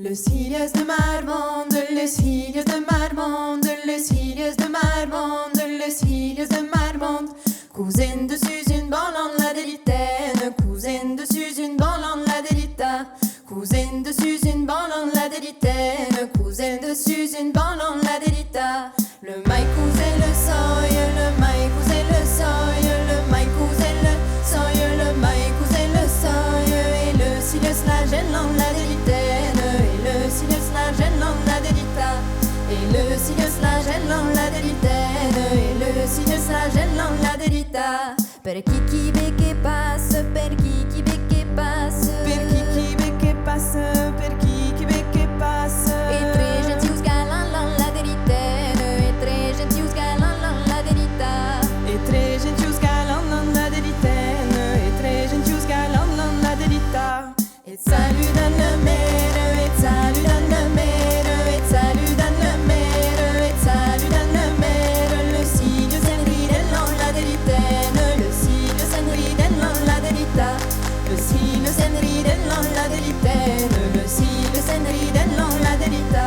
Los hijos de Marmande, los hijos de Marmande, los hijos de Marmande, los hijos de Marmande. Cousin dessus une bande la délitaine, cousin dessus une bande la délita, cousin dessus une bande la délitaine, cousin dessus une bande la délita. Le maï cousin le soy, le maï cousin le soy, le maï cousin le soy, le maï cousin le soy, et le silence la gêne la délitaine, et le silence la gêne la délita, et le silence la gêne la délitaine, et le silence la gêne la délita. Per chi ve che passa, per chi ve che passa, Per chi ve che passa, per chi ve che passa. e tre gentius galant la délitaine, e tre gentius galant la délita. E tre gentius galant la delitaine, e tre gentius galant la delita. Et salut dans le mer, et salut dans le mer, et salut dans le mer, et salut dans le mer. Le signe s'enride dans la délitaine, le signe s'enride dans la délita, le signe s'enride dans la délitaine, le signe s'enride dans la délita.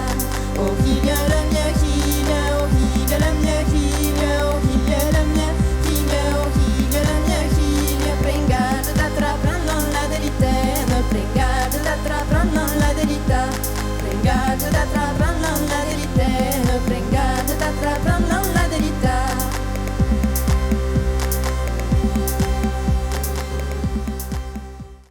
Oh hilia le mien hilia, oh hilia le mien hilia, oh hilia le mien hilia, oh hilia le mien hilia. Prengade da trapran dans la délitaine, prengade da trapran dans la délita, prengade da trapran